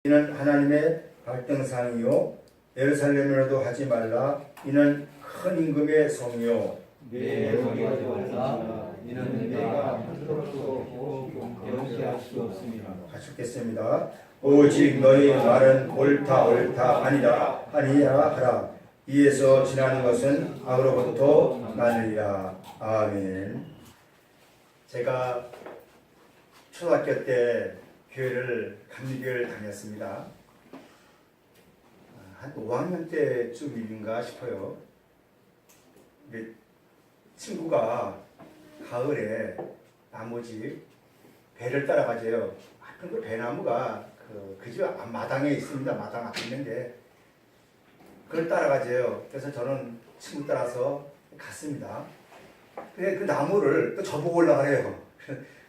이는 하나님의 발등상이요 예루살렘이라도 하지 말라. 이는 큰 임금의 성이요 내 머리가 되었다. 이는 내가 스스로 수 없고 경시할 수 없습니다. 같이 읽겠습니다. 오직 너희 말은 옳다 옳다 아니다 아니야 하라. 이에서 지나는 것은 악으로부터 나느니라. 아멘. 제가 초등학교 때 교회를 감리교회를 다녔습니다. 한 5학년 때쯤인가 싶어요. 우리 친구가 가을에 나무집 배를 따라가재요. 그 배나무가 그 집 마당에 있습니다. 마당 앞에 있는데 그걸 따라가재요. 그래서 저는 친구 따라서 갔습니다. 근데 그 나무를 또 저보고 올라가래요.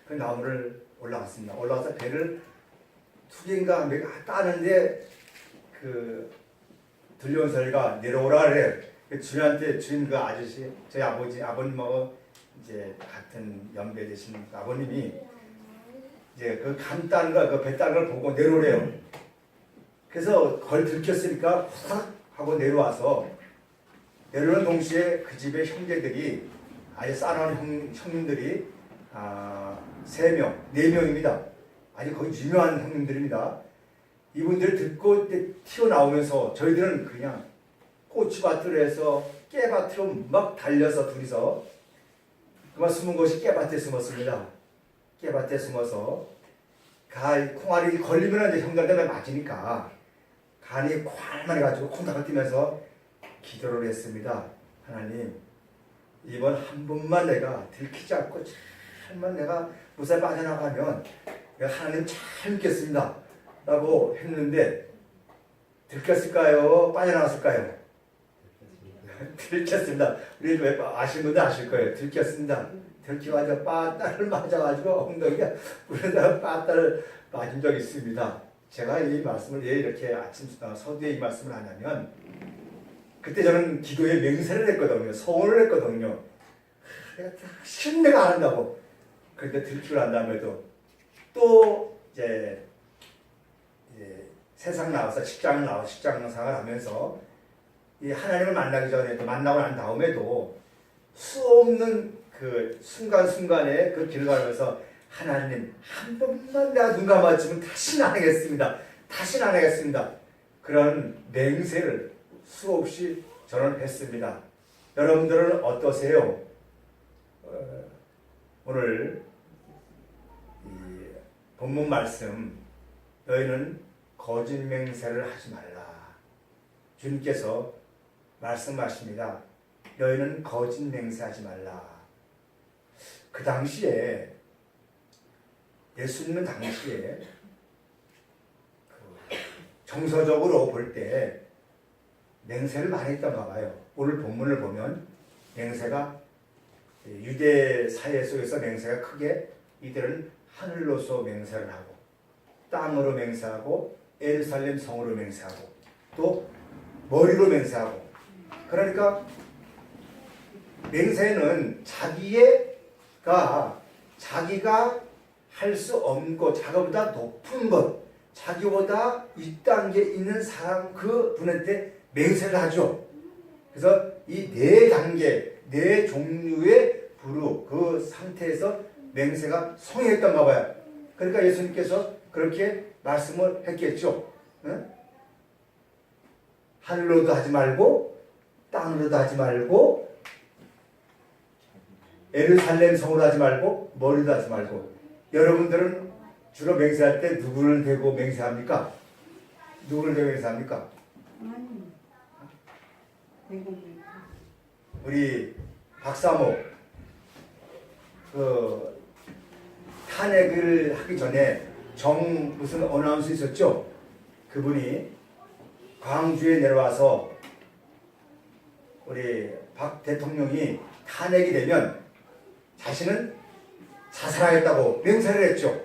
그 나무를 올라갔습니다. 올라가서 배를 두 개인가 몇 개 따는데 그 들려온 소리가 내려오라 그래요. 주인한테 주인 그 아저씨 저희 아버님하고 이제 같은 연배 되신 아버님이 이제 그 감 따는 거 그 배 따는 걸 보고 내려오래요. 그래서 그걸 들켰으니까 후딱 하고 내려와서 내려오는 동시에 그 집의 형제들이 아주 싸나운 형님들이 3명, 4명입니다. 아주 거의 유명한 형님들입니다. 이분들 듣고 튀어나오면서 저희들은 그냥 고추밭으로 해서 깨밭으로 막 달려서 둘이서 그만 숨은 곳이 깨밭에 숨었습니다. 깨밭에 숨어서 콩알이 걸리면 이제 형들한테 맞으니까 간이 콸만 해가지고 콩닥을 뛰면서 기도를 했습니다. 하나님, 이번 한 번만 내가 들키지 않고 정말 내가 무사히 빠져나가면 내가 하나님 잘 믿겠습니다 라고 했는데 들켰을까요? 빠져나갔을까요? 들켰습니다. 우리 아시는 분들 아실 거예요. 들켰습니다. 들켜가지고 빠따를 맞아가지고 엉덩이가 물에다가 빠따를 맞은 적이 있습니다. 제가 이 말씀을 왜 이렇게 아침 서두에 이 말씀을 하냐면 그때 저는 기도에 맹세를 했거든요. 소원을 했거든요. 내가 실은 내가 안 한다고. 그런데 들키고 난 다음에도 또 이제 세상 나와서 직장 생활 하면서 이 하나님을 만나기 전에도 만나고 난 다음에도 수없는 그 순간순간에 그 길을 가면서 하나님 한 번만 내가 눈 감아주면 다시는 안 하겠습니다. 다시는 안 하겠습니다. 그런 맹세를 수없이 저는 했습니다. 여러분들은 어떠세요? 오늘 이 본문 말씀 너희는 거짓 맹세를 하지 말라. 주님께서 말씀하십니다. 너희는 거짓 맹세하지 말라. 그 당시에 예수님은 당시에 정서적으로 볼 때 맹세를 많이 했던가 봐요. 오늘 본문을 보면 맹세가 유대 사회 속에서 맹세가 크게 이들은 하늘로서 맹세를 하고 땅으로 맹세하고 예루살렘 성으로 맹세하고 또 머리로 맹세하고 그러니까 맹세는 자기가 할 수 없는 것, 자기보다 높은 것, 자기보다 윗단계에 있는 사람 그 분한테 맹세를 하죠. 그래서 이 4단계, 4종류의 부류 그 상태에서 맹세가 성행했던가 봐요. 그러니까 예수님께서 그렇게 말씀을 했겠죠. 응? 하늘로도 하지 말고 땅으로도 하지 말고 예루살렘 성으로 하지 말고 머리도 하지 말고. 여러분들은 주로 맹세할 때 누구를 대고 맹세합니까? 누구를 대고 맹세합니까? 우리 박사모 그 탄핵을 하기 전에 무슨 어나운서 있었죠? 그분이 광주에 내려와서 우리 박 대통령이 탄핵이 되면 자신은 자살하겠다고 맹세를 했죠.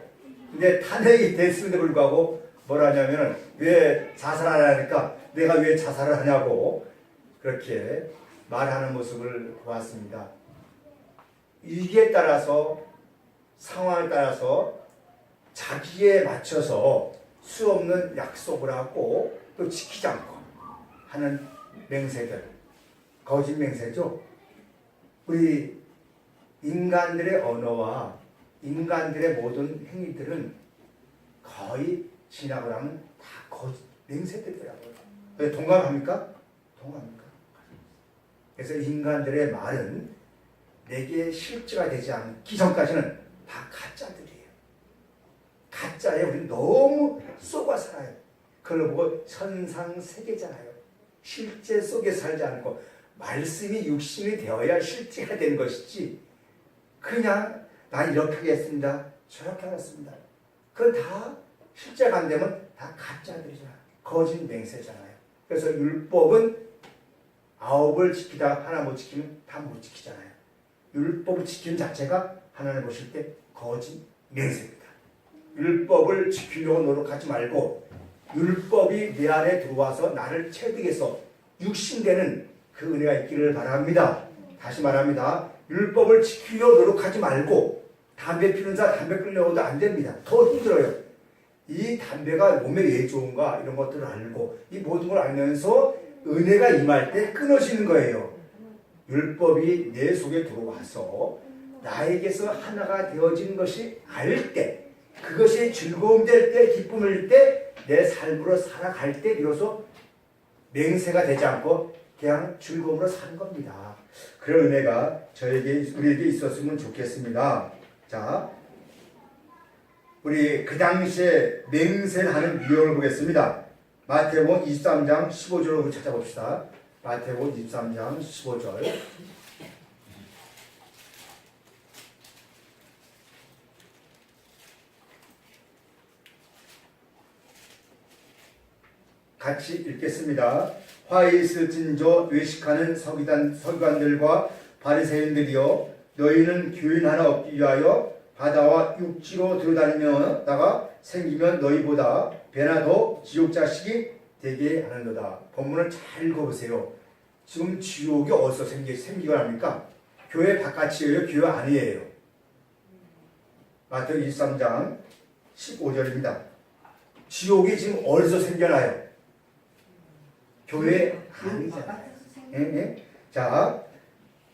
근데 탄핵이 됐음에도 불구하고 뭐라 하냐면은 왜 자살 안 하니까 내가 왜 자살을 하냐고 그렇게 말하는 모습을 보았습니다. 위기에 따라서 상황에 따라서 자기에 맞춰서 수 없는 약속을 하고 또 지키지 않고 하는 맹세들, 거짓 맹세죠. 우리 인간들의 언어와 인간들의 모든 행위들은 거의 지나고 나면 다 거짓 맹세들이더라고요. 동감합니까? 동감합니까? 그래서 인간들의 말은 내게 실제가 되지 않기 전까지는 다 가짜들이에요. 가짜에 우리는 너무 속아 살아요. 그걸 보고 선상세계잖아요. 실제 속에 살지 않고 말씀이 육신이 되어야 실제가 되는 것이지 그냥 난 이렇게 하겠습니다. 저렇게 하겠습니다. 그건 다 실제가 안 되면 다 가짜들이잖아요. 거짓 맹세잖아요. 그래서 율법은 9을 지키다 하나 못 지키면 다 못 지키잖아요. 율법을 지키는 자체가 하나님 보실 때 거짓 맹세입니다. 율법을 지키려고 노력하지 말고 율법이 내 안에 들어와서 나를 체득해서 육신되는 그 은혜가 있기를 바랍니다. 다시 말합니다. 율법을 지키려고 노력하지 말고 담배 피는 자 담배 끊으려고도 안 됩니다. 더 힘들어요. 이 담배가 몸에 왜 좋은가 이런 것들을 알고 이 모든 걸 알면서 은혜가 임할 때 끊어지는 거예요. 율법이 내 속에 들어와서 나에게서 하나가 되어진 것이 알 때 그것이 즐거움 될 때 기쁨일 때 내 삶으로 살아갈 때 비로소 맹세가 되지 않고 그냥 즐거움으로 사는 겁니다. 그런 은혜가 우리에게 있었으면 좋겠습니다. 자, 우리 그 당시에 맹세를 하는 유형을 보겠습니다. 마태복음 23장 15절을 찾아봅시다. 마태복음 23장 15절. 같이 읽겠습니다. 화에 있을진저 외식하는 서기관들과 바리새인들이여 너희는 교인 하나 얻기 위하여 바다와 육지로 들어다니며 다가 생기면 너희보다 배나 더 지옥 자식이 되게 하는도다. 본문을 잘 읽어보세요. 지금 지옥이 어디서 생기건 합니까? 교회 바깥이에요? 교회 안이에요? 마태복음 23장 15절입니다. 지옥이 지금 어디서 생겨나요? 교회 안이잖아요. 예? 자,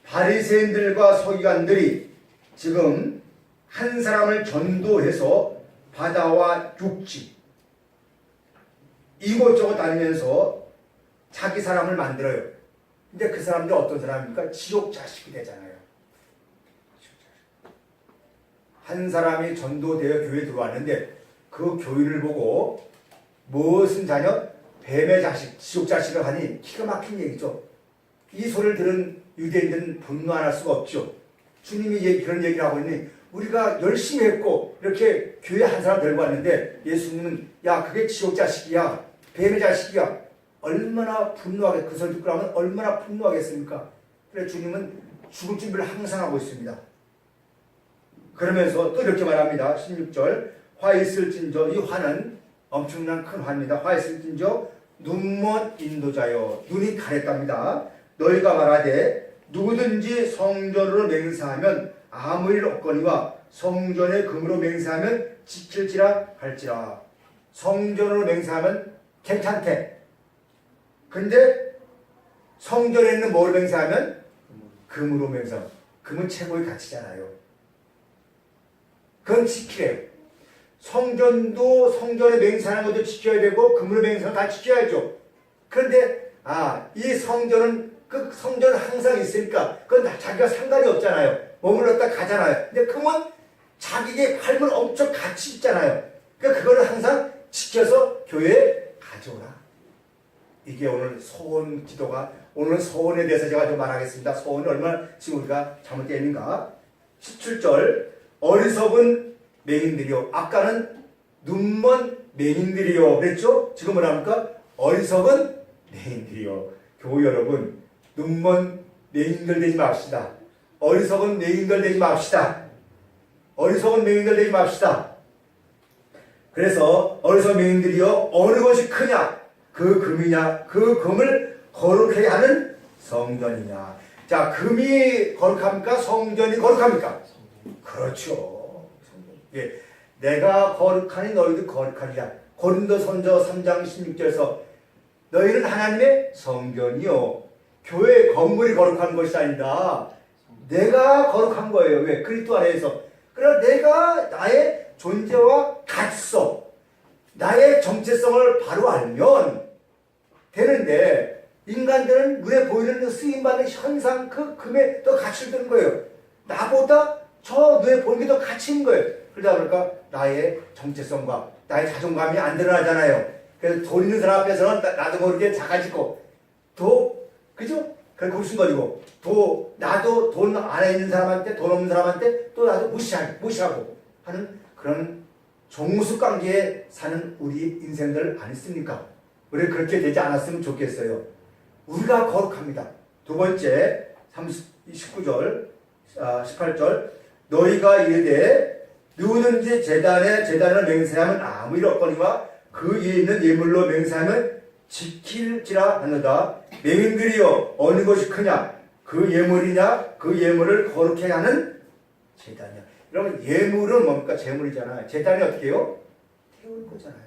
바리새인들과 서기관들이 지금 한 사람을 전도해서 바다와 육지 이곳저곳 다니면서 자기 사람을 만들어요. 근데 그 사람들이 어떤 사람입니까? 지옥 자식이 되잖아요. 한 사람이 전도되어 교회에 들어왔는데 그 교인을 보고 무슨 자녀? 뱀의 자식, 지옥 자식을 하니 기가 막힌 얘기죠. 이 소리를 들은 유대인들은 분노 안 할 수가 없죠. 주님이 그런 얘기를 하고 있니 우리가 열심히 했고 이렇게 교회 한 사람 데리고 왔는데 예수님은 야 그게 지옥 자식이야 뱀의 자식이야 얼마나 분노하게 그 소리 듣고 나면 얼마나 분노하겠습니까? 그래 주님은 죽을 준비를 항상 하고 있습니다. 그러면서 또 이렇게 말합니다. 16절 화 있을진저 이 화는 엄청난 큰 화입니다. 화 있을진저 눈먼 인도자여 눈이 가랬답니다. 너희가 말하되 누구든지 성전으로 맹세하면 아무 일 없거니와 성전의 금으로 맹세하면 지킬지라 할지라. 성전으로 맹세하면 괜찮대. 근데 성전에 있는 뭘 맹세하면 금으로 맹세하면 금은 최고의 가치잖아요. 그건 지키래요. 성전도 성전에 맹세하는 것도 지켜야 되고 금으로 맹세하는 다 지켜야죠. 그런데 이 성전은 그 성전은 항상 있으니까 그건 자기가 상관이 없잖아요. 머물렀다 가잖아요. 근데 금은 자기의 삶은 엄청 가치 있잖아요. 그러니까 그거를 항상 지켜서 교회에 가져오라. 이게 오늘 소원 기도가 오늘 소원에 대해서 제가 좀 말하겠습니다. 소원이 얼마나 지금 우리가 잘못되어 있는가. 17절 어리석은 맹인들이요. 아까는 눈먼 맹인들이요. 그랬죠? 지금 뭐랍니까? 어리석은 맹인들이요. 교우 여러분, 눈먼 맹인들 되지 맙시다. 어리석은 맹인들 되지 맙시다. 어리석은 맹인들 되지 맙시다. 그래서 어리석은 맹인들이요. 어느 것이 크냐? 그 금이냐? 그 금을 거룩하게 하는 성전이냐? 자, 금이 거룩합니까? 성전이 거룩합니까? 그렇죠. 예, 내가 거룩하니 너희도 거룩하리라. 고린도전서 3장 16절에서 너희는 하나님의 성전이요 교회 건물이 거룩한 것이 아니다. 내가 거룩한 거예요. 왜? 그리스도 안에서. 그러나 내가 나의 존재와 가치성, 나의 정체성을 바로 알면 되는데 인간들은 눈에 보이는 쓰임받는 현상 그 금에 더 가치를 두는 거예요. 나보다 저 눈에 보이는 게 더 가치인 거예요. 그러다 보니까 나의 정체성과 나의 자존감이 안 드러나잖아요. 그래서 돈 있는 사람 앞에서는 나도 모르게 작아지고 그죠? 그게 구순거리고 나도 돈 안에 있는 사람한테 돈 없는 사람한테 또 나도 무시하고 하는 그런 종수 관계에 사는 우리 인생들 아니습니까? 우리 그렇게 되지 않았으면 좋겠어요. 우리가 거룩합니다. 두 번째 19절 18절 너희가 이르되 누구든지 제단을 맹세하면 아무 일 없거니와 그 위에 있는 예물로 맹세하면 지킬지라 하노다. 맹인들이여 어느 것이 크냐? 그 예물이냐? 그 예물을 거룩해 하는 제단이야. 여러분 예물은 뭡니까? 제물이잖아요. 제단이 어떻게 해요? 태우는 거잖아요.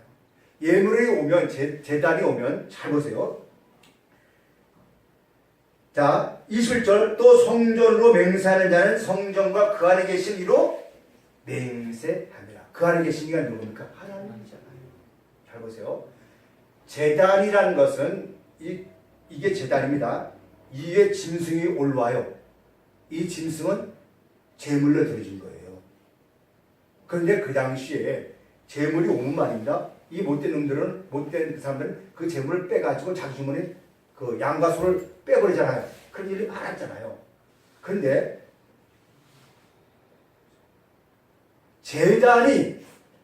예물이 오면 제단이 오면 잘 보세요. 자 21절 또 성전으로 맹세하는 자는 성전과 그 안에 계신 이로 맹세합니다. 그 안에 계신 이가 누굽니까? 하나님이잖아요. 잘 보세요. 제단이라는 것은 이게 제단입니다. 이에 짐승이 올라와요. 이 짐승은 제물로 드려진 거예요. 그런데 그 당시에 제물이 오면 말입니다. 이 못된 그 사람들은 그 제물을 빼가지고 자기 주머니에 그 양과 소를 빼버리잖아요. 그런 일이 많았잖아요. 그런데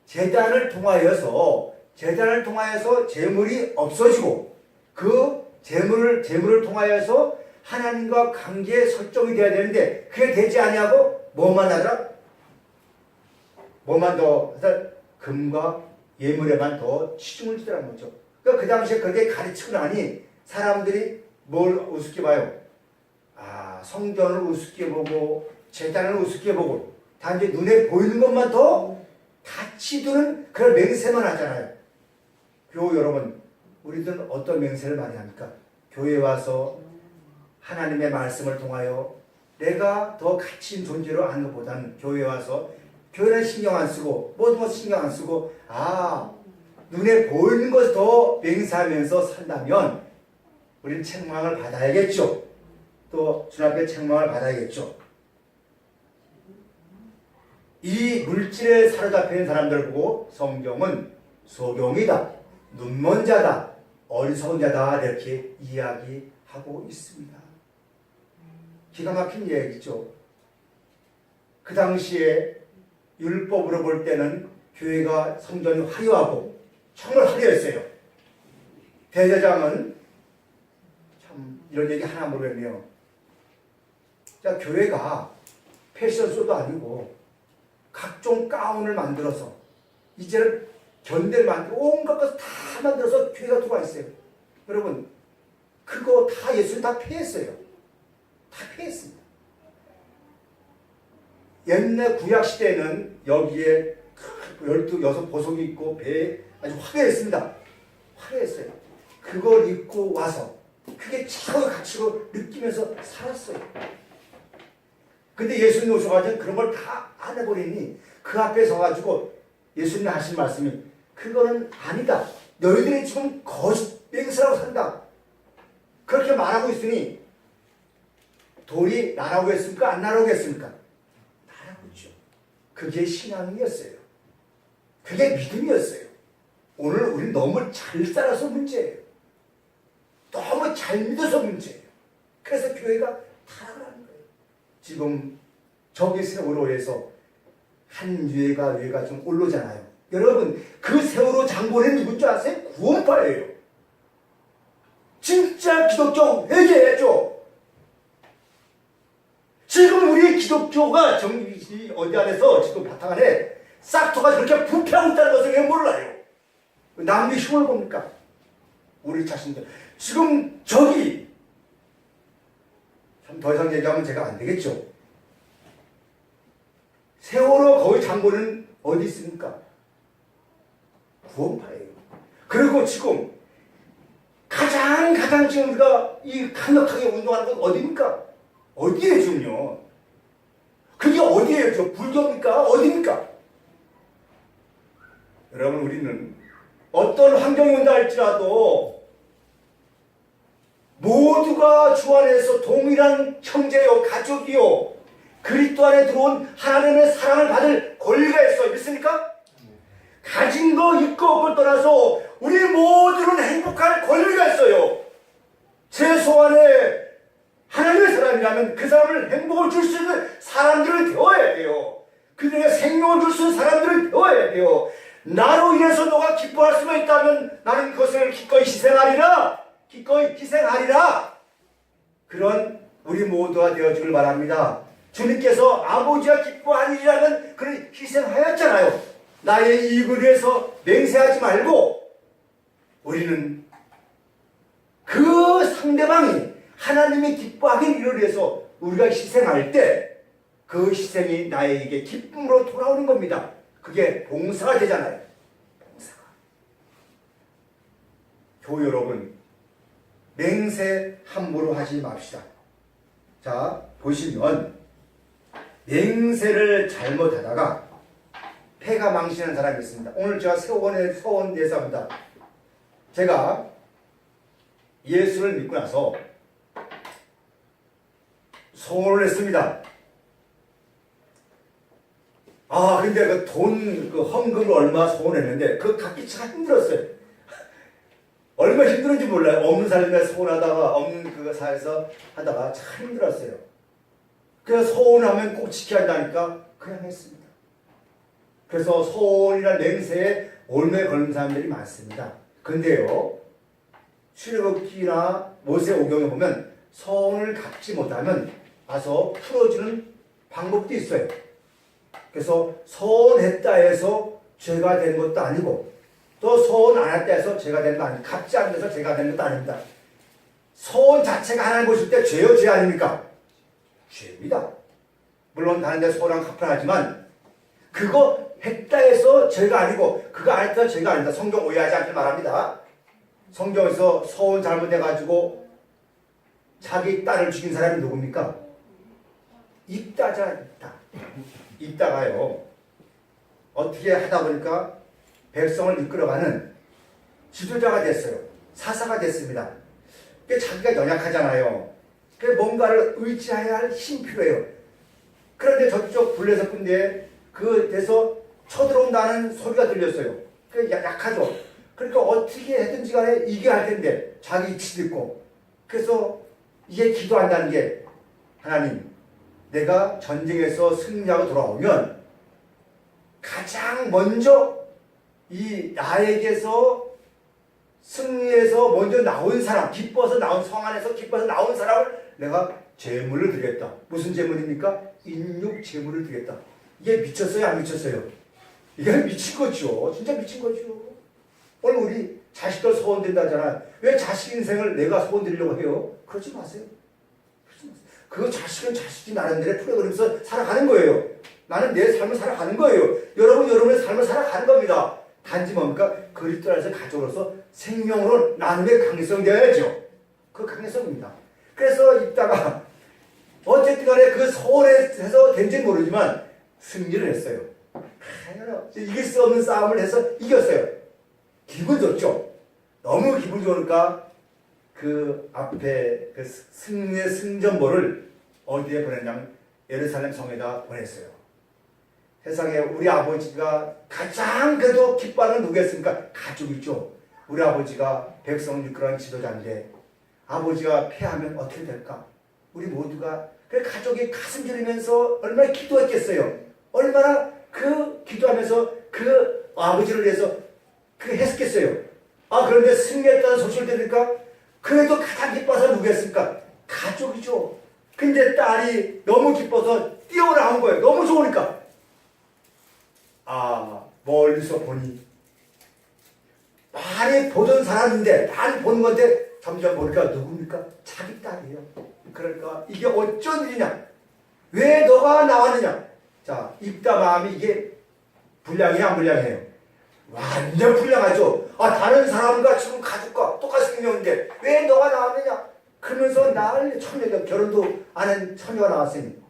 제단을 통하여서 제물이 없어지고 그 제물을 통하여서 하나님과 관계 설정이 돼야 되는데 그게 되지 아니하고 뭐만 하더라? 뭐만 더 해서 금과 예물에만 더 치중을 주더라는 거죠. 그러니까 그 당시에 그렇게 가르치고 나니 사람들이 뭘 우습게 봐요? 성전을 우습게 보고 제단을 우습게 보고 단지 눈에 보이는 것만 더 가치 두는 그런 맹세만 하잖아요. 교우 여러분, 우리들은 어떤 맹세를 많이 합니까? 교회에 와서 하나님의 말씀을 통하여 내가 더 가치 있는 존재로 하는 것보다는 교회에 와서 교회는 신경 안 쓰고 모든 것 신경 안 쓰고 눈에 보이는 것을 더 맹세하면서 산다면 우리는 책망을 받아야겠죠. 또 주님 앞에 책망을 받아야겠죠. 이 물질에 사로잡혀 있는 사람들 보고 성경은 소경이다, 눈먼 자다, 어리석은 자다 이렇게 이야기하고 있습니다. 기가 막힌 이야기죠. 그 당시에 율법으로 볼 때는 교회가 성전이 화려하고 정말 화려했어요. 대제장은 참 이런 얘기 하나 모르겠네요. 자, 교회가 패션쇼도 아니고 각종 가운을 만들어서 이제는 견대를 만들고 온갖 것을 다 만들어서 교회가 들어와 있어요. 여러분 그거 다 예수님 다 폐했어요. 다 폐했습니다. 옛날 구약 시대에는 여기에 12 보석이 있고 배에 아주 화려했습니다. 화려했어요. 그걸 입고 와서 그게 최고의 가치로 느끼면서 살았어요. 근데 예수님 오셔가지고 그런 걸 다 안 해버리니 그 앞에 서가지고 예수님이 하신 말씀이 그거는 아니다. 너희들이 지금 거짓 맹세라고 산다. 그렇게 말하고 있으니 돌이 날아오겠습니까? 안 날아오겠습니까? 날아오죠. 그게 신앙이었어요. 그게 믿음이었어요. 오늘 우리 너무 잘 살아서 문제예요. 너무 잘 믿어서 문제예요. 그래서 교회가 타락하는 거예요. 지금 저기 세월호 에서 한 유해가 좀 올라오잖아요. 여러분 그 세월호 장본인 누군지 아세요? 구원파예요. 진짜 기독교 회개해야죠. 지금 우리 기독교가 정비 어디 안에서 지금 바탕 안에 싹터가 그렇게 부패하고 있다는 것을 왜 몰라요? 남의 흉을 봅니까? 우리 자신들 지금 저기 참 더 이상 얘기하면 제가 안 되겠죠. 세월호 거의 장본은 어디 있습니까? 구원파예요. 그리고 지금 가장 지금 우리가 이 강력하게 운동하는 건 어디입니까? 어디에 지금요? 그게 어디에요? 저 불교입니까? 어디입니까? 여러분, 우리는 어떤 환경이 온다 할지라도 모두가 주 안에서 동일한 형제요, 가족이요, 그리스도 안에 들어온 하나님의 사랑을 받을 권리가 있어요. 믿습니까? 가진 거 있고 없고 떠나서 우리 모두는 행복할 권리가 있어요. 제 소원에 하나님의 사람이라면 그 사람을 행복을 줄 수 있는 사람들을 되어야 돼요. 그들에게 생명을 줄 수 있는 사람들을 되어야 돼요. 나로 인해서 너가 기뻐할 수가 있다면 나는 그것을 기꺼이 희생하리라. 기꺼이 희생하리라. 그런 우리 모두가 되어주길 바랍니다. 주님께서 아버지가 기뻐하리라는 그런 희생하였잖아요. 나의 이익을 위해서 맹세하지 말고 우리는 그 상대방이 하나님이 기뻐하길 위해서 우리가 희생할 때 그 희생이 나에게 기쁨으로 돌아오는 겁니다. 그게 봉사가 되잖아요. 봉사가. 교우 여러분, 맹세 함부로 하지 맙시다. 자, 보시면 맹세를 잘못하다가 폐가 망신한 사람이 있습니다. 오늘 제가 서원 대사입니다. 제가 예수를 믿고 나서 소원을 했습니다. 근데 그 헌금을 얼마 소원했는데, 그거 갖기 참 힘들었어요. 얼마나 힘들었는지 몰라요. 없는 삶에 소원하다가, 없는 그 사에서 하다가 참 힘들었어요. 그래서 소원하면 꼭 지켜야 한다니까, 그냥 했습니다. 그래서 소원이나 맹세에 올매 걸린 사람들이 많습니다. 근데요, 출애굽기나 모세오경에 보면 소원을 갚지 못하면 와서 풀어주는 방법도 있어요. 그래서 소원했다 해서 죄가 된 것도 아니고, 또 소원 안 했다 해서 죄가 된 거 아니고, 갚지 않아서 죄가 된 것도 아닙니다. 소원 자체가 하나님 보실 때 죄요, 죄 아닙니까? 죄입니다. 물론 다른 데 소원은 갚아야 하지만 그거 했다 해서 죄가 아니고 그거 안 했다 해서 죄가 아닙니다. 성경 오해하지 않길 바랍니다. 성경에서 소원 잘못해가지고 자기 딸을 죽인 사람이 누굽니까? 입다자, 입다. 입다가요, 어떻게 하다 보니까 백성을 이끌어가는 지도자가 됐어요. 사사가 됐습니다. 자기가 연약하잖아요. 뭔가를 의지해야 할 힘이 필요해요. 그런데 저쪽 블레셋 군대에 돼서 쳐들어온다는 소리가 들렸어요. 약하죠. 그러니까 어떻게 해든지 간에 이겨야 할 텐데 자기 이치도 있고, 그래서 이게 기도한다는 게, 하나님, 내가 전쟁에서 승리하고 돌아오면 가장 먼저 이 나에게서 승리해서 먼저 나온 사람, 기뻐서 나온, 성 안에서 기뻐서 나온 사람을 내가 제물을 드리겠다. 무슨 제물입니까? 인육 제물을 드리겠다. 이게 미쳤어요, 안 미쳤어요? 이게 미친 거죠. 진짜 미친 거죠. 오늘 우리 자식들 소원된다 하잖아요. 왜 자식 인생을 내가 소원드리려고 해요? 그러지 마세요. 그 자식은 자식이 나름대로 프로그램에서 살아가는 거예요. 나는 내 삶을 살아가는 거예요. 여러분의 삶을 살아가는 겁니다. 단지 뭡니까? 그리스도 안에서 가족으로서 생명으로 나눔의 강성 되어야죠. 그 강성입니다. 그래서 있다가 어쨌든 간에 그 소원에서 된지는 모르지만 승리를 했어요. 이길 수 없는 싸움을 해서 이겼어요. 기분 좋죠? 너무 기분 좋으니까 그 앞에 그 승리의 승전보를 어디에 보냈냐면 예루살렘 성에다 보냈어요. 세상에 우리 아버지가 가장 그래도 기뻐하는 누구겠습니까? 가족이죠. 우리 아버지가 백성을 이끌어가는 지도자인데 아버지가 패하면 어떻게 될까? 우리 모두가 그 가족이 가슴 졸이면서 얼마나 기도했겠어요. 얼마나 그 기도하면서 그 아버지를 위해서 했겠어요. 그런데 승리했다는 소식을 들으니까 그래도 가장 기뻐서 누구겠습니까? 가족이죠. 근데 딸이 너무 기뻐서 뛰어나온 거예요. 너무 좋으니까. 멀리서 보니 많이 보던 사람인데, 많이 본 건데 점점 보니까 누굽니까? 자기 딸이에요. 그러니까 이게 어쩐 일이냐? 왜 너가 나왔느냐? 자, 입다 마음이 이게 불량이야, 안 불량해요? 완전 불량하죠. 다른 사람과 지금 가족과 똑같이 생겼는데 왜 너가 나왔느냐? 그러면서 난리 처녀가 결혼도 안 한 처녀가 나왔으니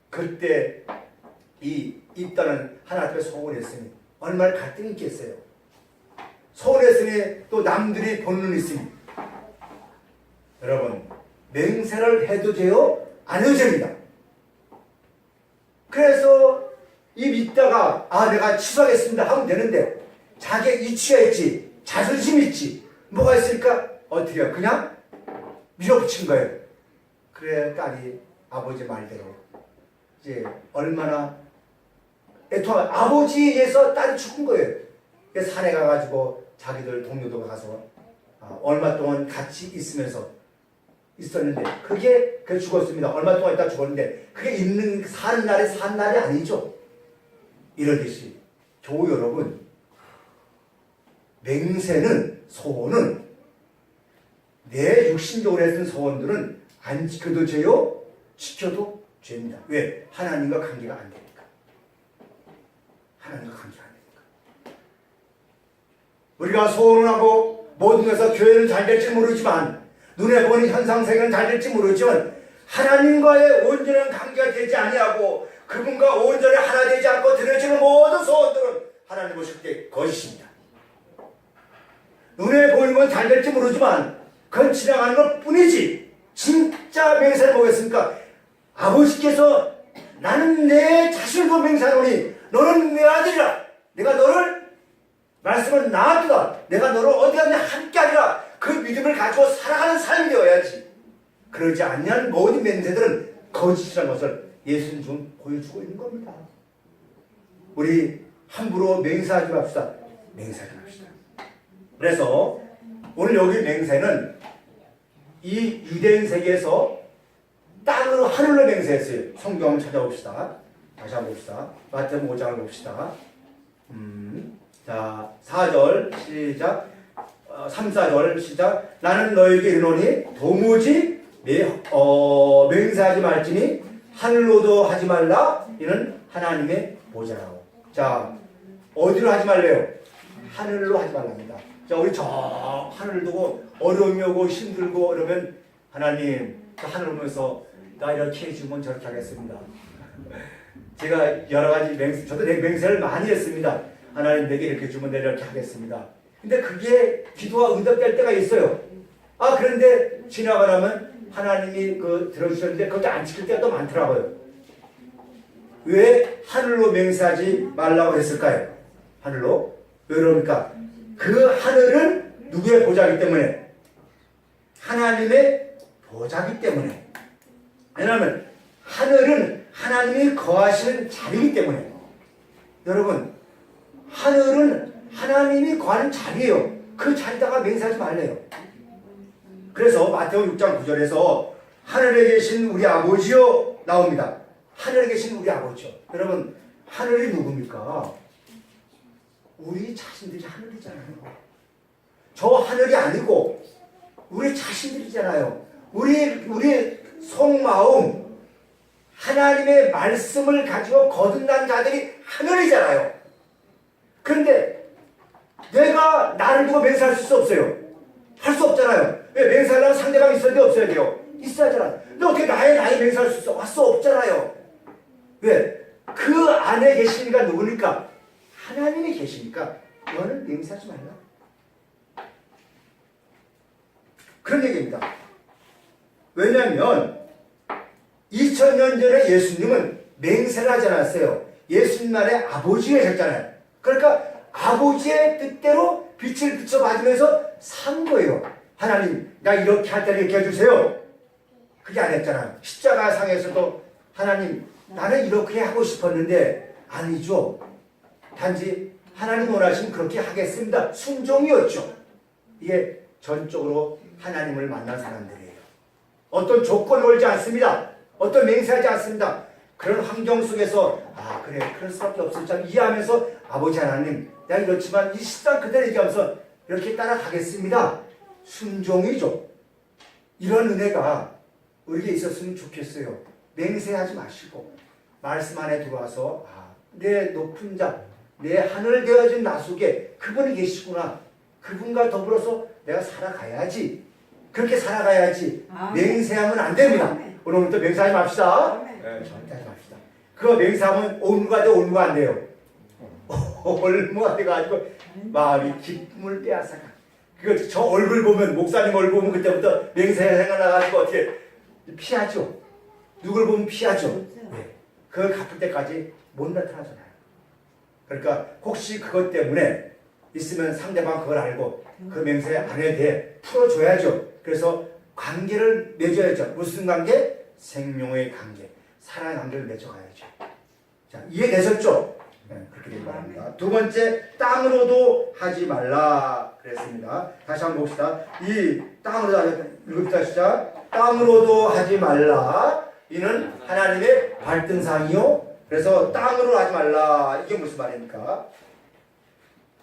그때 이 입다는 하나님 앞에 서운했으니 얼마나 갈등이 있겠어요. 서운했으니 또 남들이 보는 눈이 있으니 여러분 맹세를 해도 돼요? 안 해도 됩니다. 그래서 입 있다가 내가 취소하겠습니다 하면 되는데 자기가 이치가 있지 자존심 있지 뭐가 있으니까 어떻게 해요? 그냥 밀어붙인 거예요. 그래 딸이 아버지 말대로 이제 얼마나 애통한 아버지에 의해서 딸이 죽은 거예요. 그래서 산에 가가지고 자기들 동료도 가서 얼마 동안 같이 있으면서 있었는데 그게 죽었습니다. 얼마 동안 있다 죽었는데 그게 사는 날에 산 날이 아니죠. 이러듯이 교우 여러분 맹세는 소원은 내 육신적으로 했던 소원들은 안 지켜도 죄요 지켜도 죄입니다. 왜? 하나님과 관계가 안 되니까. 하나님과 관계가 안 되니까. 우리가 소원을 하고 모든 것에서 교회는 잘 될지 모르지만 눈에 보는 현상세계는 잘 될지 모르지만 하나님과의 온전한 관계가 되지 아니하고 그분과 온전히 하나 되지 않고 드려지는 모든 소원들은 하나님 보실 때 거짓입니다. 눈에 보이는 건 잘 될지 모르지만 그건 지나가는 것 뿐이지 진짜 맹세를 보겠습니까? 아버지께서 나는 내 자신을 맹세하노니 너는 내 아들이라 내가 너를 말씀을 낳았다 내가 너를 어디 가냐 함께하리라 그 믿음을 가지고 살아가는 삶이 되어야지. 그러지 않는 모든 맹세들은 거짓이라는 것을 예수님 지금 보여주고 있는 겁니다. 우리 함부로 맹세하지 맙시다. 맹세하지 맙시다. 그래서 오늘 여기 맹세는 이 유대인 세계에서 땅으로 하늘로 맹세했어요. 성경 한번 찾아봅시다. 다시 한번 봅시다. 마태복음 5장을 봅시다. 자 4절 시작 3, 4절 시작 나는 너에게 이르노니 도무지 맹세하지 말지니 하늘로도 하지 말라 이는 하나님의 보좌라고. 자 어디로 하지 말래요? 하늘로 하지 말랍니다. 자 우리 저 하늘을 두고 어려움이 오고 힘들고 그러면 하나님 하늘 보면서 나 이렇게 해주면 저렇게 하겠습니다. 제가 여러 가지 저도 맹세를 많이 했습니다. 하나님 내게 이렇게 주면 내가 이렇게 하겠습니다. 근데 그게 기도가 응답될 때가 있어요. 그런데 지나가라면 하나님이 들어주셨는데 그것도 안 지킬 때가 또 많더라고요. 왜 하늘로 맹세하지 말라고 했을까요? 하늘로? 왜 그러니까 그 하늘은 누구의 보좌이기 때문에 하나님의 보좌이기 때문에 왜냐하면 하늘은 하나님이 거하시는 자리이기 때문에 여러분 하늘은 하나님이 거하는 자리예요. 그 자리다가 맹세하지 말래요. 그래서 마태복음 6장 9절에서 하늘에 계신 우리 아버지요 나옵니다. 하늘에 계신 우리 아버지요. 여러분 하늘이 누굽니까? 우리 자신들이 하늘이잖아요. 저 하늘이 아니고 우리 자신들이잖아요. 우리 속마음 하나님의 말씀을 가지고 거듭난 자들이 하늘이잖아요. 그런데 내가 나를 두고 맹세할 수 없어요. 할 수 없잖아요. 왜? 맹세하려면 상대방이 있어야 돼 없어야 돼요? 있어야 하잖아. 근데 어떻게 나의 맹세할 수 있어? 할 수 없잖아요. 왜? 그 안에 계시니까 누구니까? 하나님이 계시니까 너는 맹세하지 말라. 그런 얘기입니다. 왜냐하면 2000년 전에 예수님은 맹세를 하지 않았어요. 예수님 안에 아버지가 계셨잖아요. 그러니까 아버지의 뜻대로 빛을 비춰받으면서 산 거예요. 하나님 나 이렇게 할 때는 이렇게 해주세요. 그게 안 했잖아요. 십자가 상에서도 하나님 나는 이렇게 하고 싶었는데 아니죠. 단지 하나님 원하시면 그렇게 하겠습니다. 순종이었죠. 이게 전적으로 하나님을 만난 사람들이에요. 어떤 조건을 걸지 않습니다. 어떤 맹세하지 않습니다. 그런 환경 속에서 그래 그럴 수밖에 없었죠. 이해하면서 아버지 하나님 내가 이렇지만 이 십상 그대로 얘기하면서 이렇게 따라가겠습니다. 순종이죠. 이런 은혜가 우리에게 있었으면 좋겠어요. 맹세하지 마시고 말씀 안에 들어와서 내 높은 자 내 하늘 되어진 나 속에 그분이 계시구나. 그분과 더불어서 내가 살아가야지. 그렇게 살아가야지. 맹세하면 안 됩니다. 오늘부터 맹세하지 맙시다. 네, 절대 하지 맙시다. 그거 맹세하면 온무가 돼, 온무가 안 돼요. 올무가 돼가지고 마음이 기쁨을 빼앗아가. 저 얼굴 보면, 목사님 얼굴 보면 그때부터 맹세가 생각나가지고 어떻게 피하죠. 누굴 보면 피하죠. 네. 그걸 갚을 때까지 못 나타나잖아요. 그러니까 혹시 그것 때문에 있으면 상대방 그걸 알고 그 맹세 안 해도 돼. 풀어줘야죠. 그래서 관계를 맺어야죠. 무슨 관계? 생명의 관계. 사랑의 관계를 맺어가야죠. 자, 이해되셨죠? 네, 그렇게 되기 바랍니다. 두 번째, 땅으로도 하지 말라 그랬습니다. 다시 한번 봅시다. 이 땅으로도 읽읍시다. 시작. 땅으로도 하지 말라. 이는 하나님의 발등상이요. 그래서 땅으로 하지 말라. 이게 무슨 말입니까?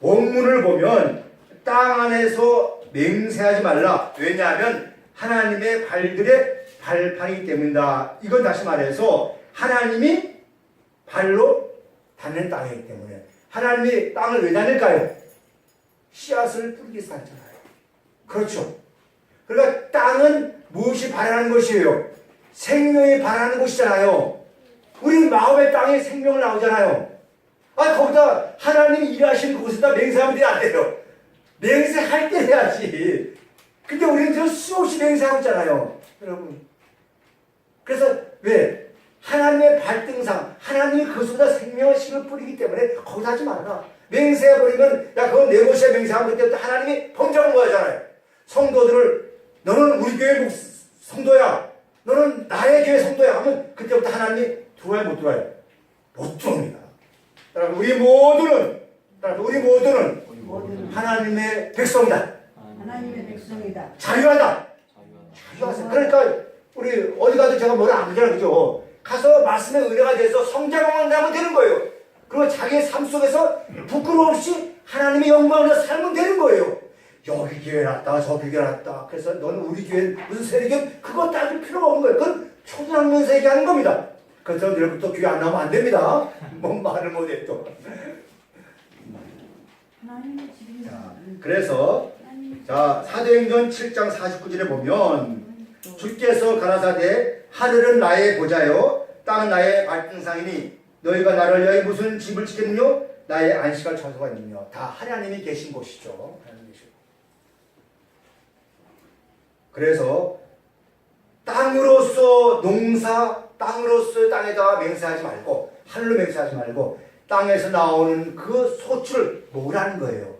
원문을 보면 땅 안에서 맹세하지 말라. 왜냐하면 하나님의 발들의 발판이기 때문이다. 이건 다시 말해서 하나님이 발로 닿는 땅이기 때문에. 하나님이 땅을 왜 다닐까요? 씨앗을 뿌리기 위해서 다니잖아요. 그렇죠. 그러니까 땅은 무엇이 발하는 것이에요? 생명이 발하는 곳이잖아요. 우리 마음의 땅에 생명을 나오잖아요. 거기다 하나님이 일하시는 곳에다 맹세하면 안 돼요. 맹세할 때 해야지. 근데 우리는 저 수없이 맹세하고 있잖아요. 여러분. 그래서 왜? 하나님의 발등상, 하나님이 그곳에다 생명의 씨를 뿌리기 때문에 거기다 하지 말아라. 맹세해버리면, 야, 그건 내 곳에 맹세하면 그때부터 하나님이 범죄하는 거잖아요. 성도들을, 너는 우리 교회 성도야. 너는 나의 교회 성도야. 하면 그때부터 하나님이 들어와요, 못 들어와요? 못 들어옵니다. 여러분, 우리 모두는 하나님의 백성이다. 하나님의 백성이다. 자유하다. 자유하세요. 그러니까 우리 어디 가도 제가 뭐라 안 하잖아요. 그죠? 가서 말씀의 은혜가 돼서 성장만 하면 되는 거예요. 그리고 자기의 삶 속에서 부끄러움 없이 하나님의 영광을 살면 되는 거예요. 여기 교회 났다, 저기 교회 났다. 그래서 너는 우리 교회 무슨 세력이야? 그거 따질 필요가 없는 거예요. 그건 초등학년에서 얘기하는 겁니다. 그래서 내일부터 교회 안 나오면 안 됩니다. 뭔 말을 못해 또. 자, 그래서 자, 사도행전 7장 49절에 보면 주께서 가라사대 하늘은 나의 보좌요 땅은 나의 발등상이니 너희가 나를 위하여 무슨 집을 짓겠느냐? 나의 안식할 처소가 있느냐? 다 하나님이 계신 곳이죠. 하나님이 계신 곳. 그래서 땅으로서 농사, 땅으로서 땅에다가 맹세하지 말고 하늘로 맹세하지 말고 땅에서 나오는 그 소출을 먹으라는 거예요.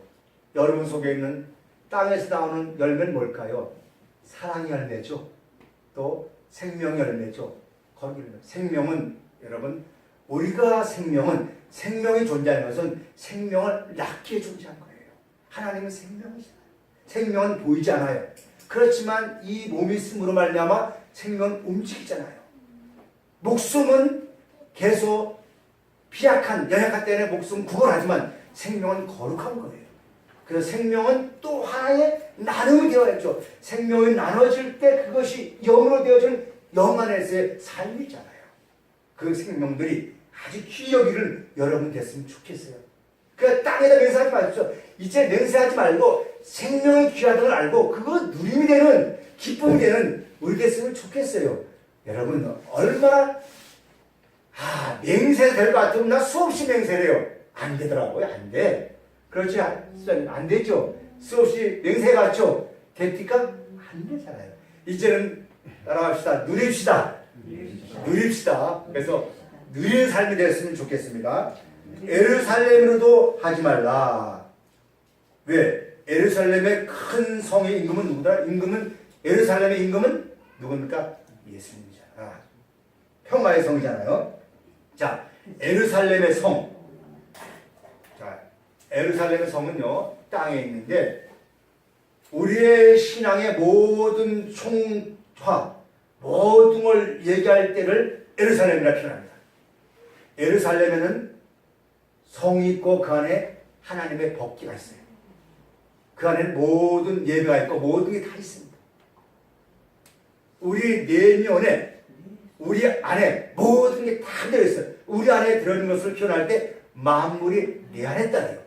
여러분 속에 있는 땅에서 나오는 열매는 뭘까요? 사랑의 열매죠. 또 생명의 열매죠. 거기 생명은 여러분 우리가 생명이 존재하는 것은 생명을 낳기에 존재한 거예요. 하나님은 생명이잖아요. 생명은 보이지 않아요. 그렇지만 이 몸이 있음으로 말미암아 생명은 움직이잖아요. 목숨은 계속 연약한 때는 목숨 구걸하지만 생명은 거룩한 거예요. 그래서 생명은 또 하나의 나눔이 되어야죠. 생명이 나눠질 때 그것이 영으로 되어지는 영 안에서의 삶이잖아요. 그 생명들이 아주 귀여기를 여러분 됐으면 좋겠어요. 그러니까 땅에다 맹세하지 마십시오. 이제 맹세하지 말고 생명이 귀하다는 걸 알고 그거 누림이 되는 기쁨이 되는 우리 됐으면 좋겠어요. 여러분 얼마나 맹세 될 것 같으면 나 수없이 맹세를 해요. 안 되더라고요. 안 돼. 그렇지 안 되죠. 수없이 맹세해갔죠. 됩니까? 안 되잖아요. 이제는 따라갑시다. 누립시다. 그래서 누리는 삶이 됐으면 좋겠습니다. 예루살렘으로도 하지 말라. 왜? 예루살렘의 큰 성의 임금은 누구다? 예루살렘의 임금은 누굽니까? 예수님이잖아. 평화의 성이잖아요. 자, 예루살렘의 성. 자, 예루살렘의 성은요, 땅에 있는데, 우리의 신앙의 모든 총화, 모든 걸 얘기할 때를 예루살렘이라 표현합니다. 예루살렘에는 성이 있고 그 안에 하나님의 법궤가 있어요. 그 안에는 모든 예배가 있고 모든 게 다 있습니다. 우리 내면에 우리 안에 모든 게 다 들어있어요. 우리 안에 들어있는 것을 표현할 때 만물이 내 안에 있다네요.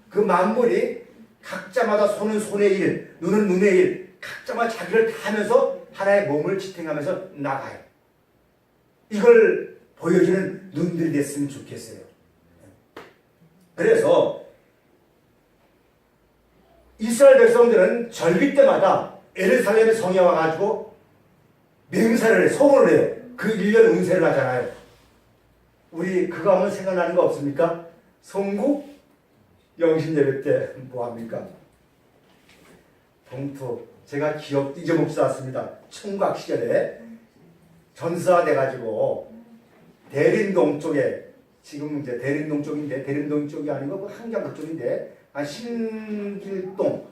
그 만물이 각자마다 손은 손의 일, 눈은 눈의 일, 각자마다 자기를 다하면서 하나의 몸을 지탱하면서 나가요. 이걸 보여주는 눈들이 됐으면 좋겠어요. 그래서 이스라엘 백성들은 절기 때마다 예루살렘의 성에 와가지고 맹세를 해, 소원을 해요. 그 1년 운세를 하잖아요. 우리 그거 하면 생각나는 거 없습니까? 송국 영신예배 때 뭐합니까? 봉투. 제가 기억 잊어먹지 않습니다. 청각 시절에 전사 돼가지고 대림동 쪽에, 지금 이제 대림동 쪽인데, 대림동 쪽이 아니고 그 한강 그쪽인데,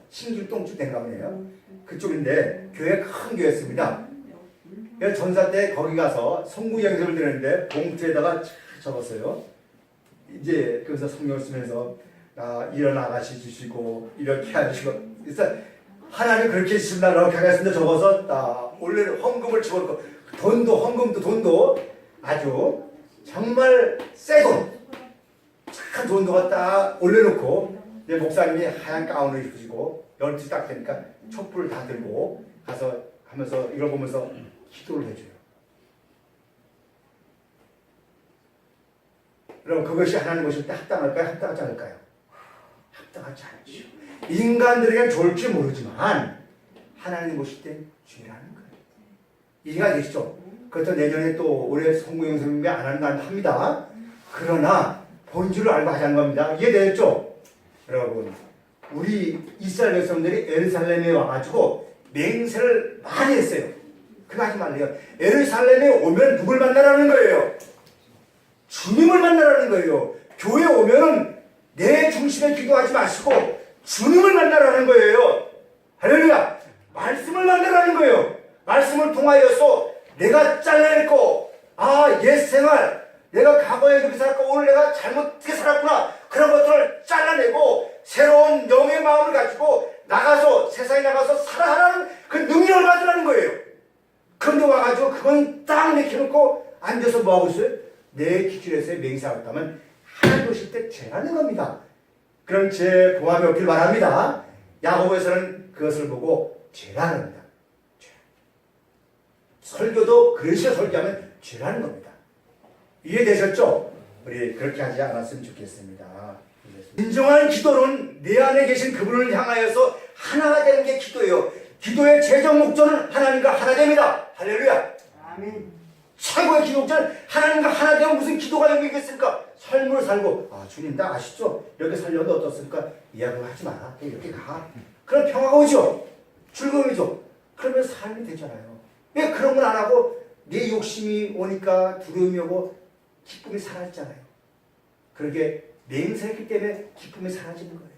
신길동 쪽 된 가문이에요. 그쪽인데 교회 큰 교회였습니다. 그래서 전사 때 거기 가서 송구 영접을 드렸는데 봉투에다가 적었어요. 이제 그래서 성경을 쓰면서 이런 아가씨 주시고 이렇게 하시고, 그래서 하나님 그렇게 해주신다라고 하겠습니다. 적어서 원래 헌금을 집어넣고, 헌금도 아주 정말 새 돈, 착한 돈도 갖다 올려놓고, 내 목사님이 하얀 가운을 입으시고 12시 딱 되니까 촛불을 다 들고 가서 하면서 이걸 보면서 기도를 해줘요. 그럼 그것이 하나님 보실 때 합당할까요? 합당하지 않을까요? 합당하지 않죠. 인간들에겐 좋을지 모르지만 하나님 보실 때 죄라는 거예요. 이해가 되시죠? 그렇다고 내년에 또 올해 성구영 선생님이 안 한다 합니다. 그러나 본질을 알고 하자는 겁니다. 이해되셨죠? 여러분, 우리 이스라엘 백성들이 예루살렘에 와가지고 맹세를 많이 했어요. 그거 하지 말래요. 예루살렘에 오면 누굴 만나라는 거예요? 주님을 만나라는 거예요. 교회 오면은 내 중심에 기도하지 마시고 주님을 만나라는 거예요. 할렐루야. 말씀을 만나라는 거예요. 말씀을 통하여서 내가 잘라냈고, 옛 생활, 내가 과거에 이렇게 살았고 오늘 내가 잘못하게 살았구나, 그런 것들을 잘라내고 새로운 영의 마음을 가지고 나가서, 세상에 나가서 살아가는 그 능력을 받으라는 거예요. 그런데 와가지고 그건 딱 내켜놓고 앉아서 뭐하고 있어요? 내 기준에서의 맹세하고 있다면 하나님 보실 때 죄라는 겁니다. 그럼 제 봉합이 없길 바랍니다. 야고보에서는 그것을 보고 죄라는 겁니다. 죄. 설교도 그릇이 설교하면 죄라는 겁니다. 이해되셨죠? 우리 그렇게 하지 않았으면 좋겠습니다. 진정한 기도는 내 안에 계신 그분을 향하여서 하나가 되는 게 기도예요. 기도의 최종 목적은 하나님과 하나 됩니다. 할렐루야. 아멘. 최고의 기도 목적은 하나님과 하나 되면 무슨 기도가 여기 있겠습니까? 삶을 살고, 주님 다 아시죠? 이렇게 살려도 어떻습니까? 이야기를 하지 마라. 이렇게 가. 그럼 평화가 오죠. 즐거움이죠. 그러면 삶이 되잖아요. 왜 그런 걸 안 하고 내 욕심이 오니까 두려움이 오고 기쁨이 사라지잖아요. 그렇게 맹세했기 때문에 기쁨이 사라지는 거예요.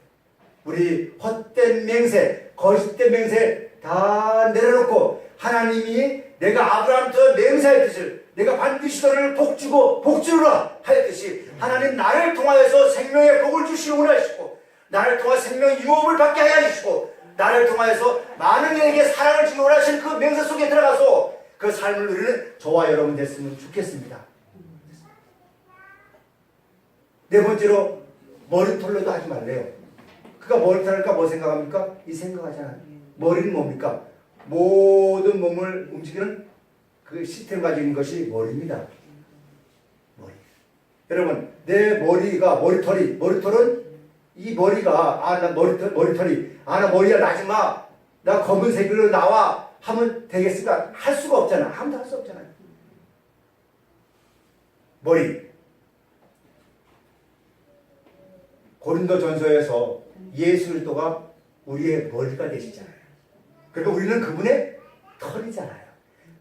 우리 헛된 맹세, 거짓된 맹세 다 내려놓고 하나님이 내가 아브라함부터 맹세할 뜻을 내가 반드시 너를 복주고 복주라 하였듯이 하나님 나를 통하여서 생명의 복을 주시기 원하시고 나를 통하 생명의 유업을 받게 하여 주시고 나를 통하여서 많은 이에게 사랑을 주기 원하시는 그 맹세 속에 들어가서 그 삶을 누리는 저와 여러분 됐으면 좋겠습니다. 네 번째로 머리털로도 하지 말래요. 그가 머리털 할까 뭐 생각합니까? 이 생각하잖아요. 머리는 뭡니까? 모든 몸을 움직이는 그 시스템 가지고 있는 것이 머리입니다. 머리. 여러분, 내 머리가 머리털은 이 머리가 나 머리털이 나 머리가 나지 마. 나 검은색으로 나와 하면 되겠습니까? 할 수가 없잖아. 아무도 할 수 없잖아요. 머리. 고린도전서에서 예수 그리스도가 우리의 머리가 되시잖아요. 그러니까 우리는 그분의 털이잖아요.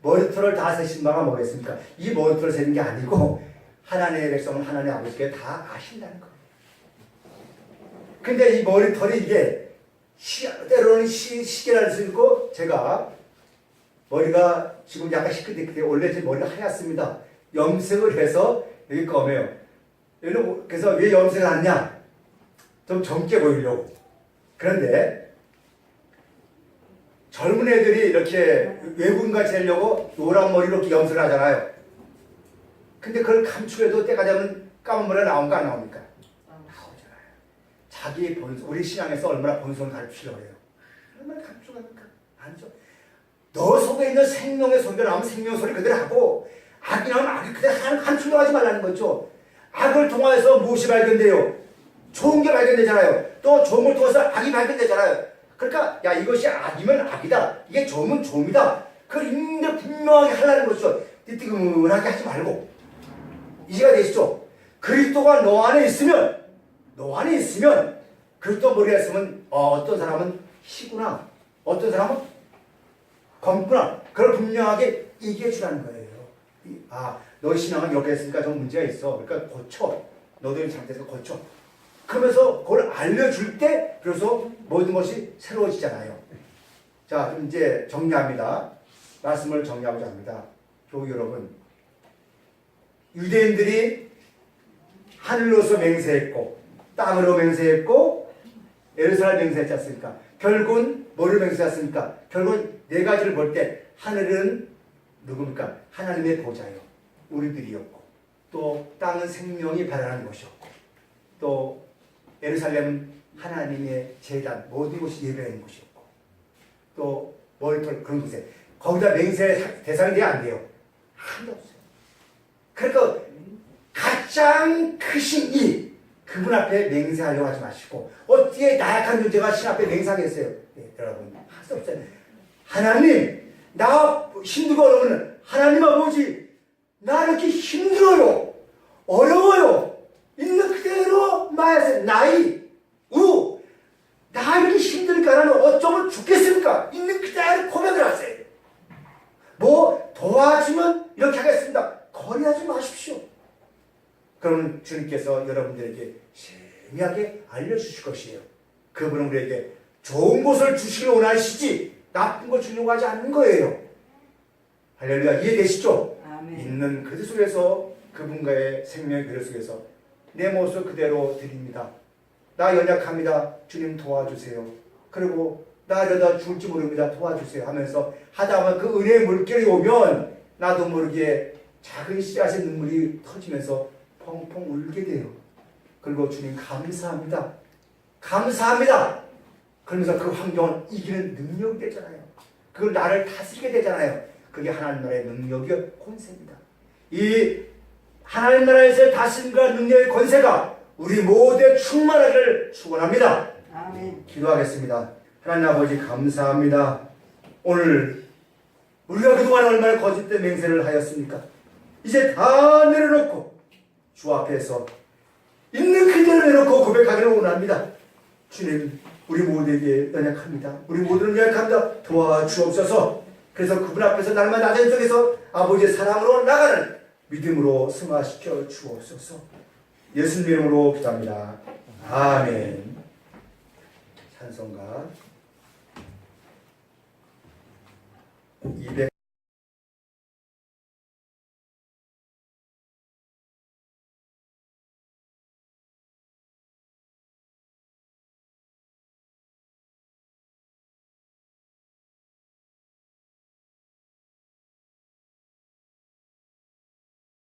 머리털을 다 세신 바가 뭐겠습니까? 이 머리털을 세는 게 아니고 하나님의 백성은 하나님의 아버지께 다 아신다는 거예요. 근데 이 머리털이 이게 때로는 시계를 쓰고 제가 머리가 지금 약간 시큰데 원래 제 머리가 하얗습니다. 염색을 해서 여기 검해요. 그래서 왜 염색을 하냐? 좀 젊게 보이려고. 그런데 젊은 애들이 이렇게 외국인같이 하려고 노란 머리로 이렇게 염색을 하잖아요. 근데 그걸 감추려도 때가 되면 까만 머리가 나온가 안 나옵니까? 나오잖아요. 자기 본성, 우리 신앙에서 얼마나 본성을 가르치려고 해요. 얼마나 가르치려고 합니까? 아니죠. 너 속에 있는 생명의 소리가 나오면 생명 소리 그대로 하고 악이 나오면 악이 그대로 가르치려고 하지 말라는 거죠. 악을 통해서 무엇이 발견돼요? 좋은 게 발견되잖아요. 또 좋은 걸 통해서 악이 발견되잖아요. 그러니까 야 이것이 악이면 악이다. 이게 좋으면 좋음이다. 그걸 있는데 분명하게 하려는 것이죠. 뜨뜨근하게 하지 말고. 이해가 되시죠? 그리스도가 너 안에 있으면 그리스도 머리에 있으면 어떤 사람은 희구나 어떤 사람은 검구나 그걸 분명하게 얘기해 주라는 거예요. 너의 신앙은 이렇게 했으니까 좀 문제가 있어. 그러니까 고쳐. 너도 잘못해서 고쳐. 그러면서 그걸 알려줄 때 그래서 모든 것이 새로워지잖아요. 자, 그럼 이제 정리합니다. 말씀을 정리하고자 합니다. 교우 여러분, 유대인들이 하늘로서 맹세했고 땅으로 맹세했고 예루살렘 맹세했지 않습니까? 결국은 뭐를 맹세했습니까? 결국은 네 가지를 볼 때 하늘은 누굽니까? 하나님의 보좌요. 우리들이었고 또 땅은 생명이 발현하는 것이었고 또 예루살렘은 하나님의 제단 모든 곳이 예배하는 곳이었고 또 머리털 그런 곳에 거기다 맹세의 대상이 돼야 안 돼요. 하나도 없어요. 그러니까 가장 크신 이 그분 앞에 맹세하려고 하지 마시고 어떻게 나약한 존재가 신 앞에 맹세하겠어요? 네, 여러분 할 수 없어요. 하나님 나 힘들고 어려우면 하나님 아버지 나 이렇게 힘들어요 어려워요 있는 그대로 말하세요. 나 이렇게 힘드니까 나는 어쩌면 죽겠습니까? 있는 그대로 고백을 하세요. 뭐 도와주면 이렇게 하겠습니다. 거리하지 마십시오. 그러면 주님께서 여러분들에게 세미하게 알려주실 것이에요. 그분은 우리에게 좋은 것을 주시길 원하시지 나쁜 걸 주려고 하지 않는 거예요. 할렐루야. 이해되시죠? 아멘. 있는 그들 속에서 그분과의 생명의 그들 속에서 내 모습 그대로 드립니다. 나 연약합니다. 주님 도와주세요. 그리고 나 이러다 죽을지 모릅니다. 도와주세요 하면서 하다 보면 그 은혜의 물결이 오면 나도 모르게 작은 씨앗의 눈물이 터지면서 펑펑 울게 돼요. 그리고 주님 감사합니다. 감사합니다. 그러면서 그 환경을 이기는 능력이 되잖아요. 그걸 나를 다스리게 되잖아요. 그게 하나님 나라의 능력의 권세입니다. 이 하나님 나라에서의 다스림과 능력의 권세가 우리 모두에 충만하기를 축원합니다. 아멘. 기도하겠습니다. 하나님 아버지 감사합니다. 오늘 우리가 그동안 얼마나 거짓된 맹세를 하였습니까? 이제 다 내려놓고 주 앞에서 있는 그대로 내놓고 고백하기를 원합니다. 주님 우리 모두에게 연약합니다. 우리 모두는 연약합니다. 도와주옵소서. 그래서 그분 앞에서 날마다 낮은 속에서 아버지의 사랑으로 나가는 믿음으로 승화시켜 주옵소서. 예수님 이름으로 기도합니다. 아멘. 찬송가 200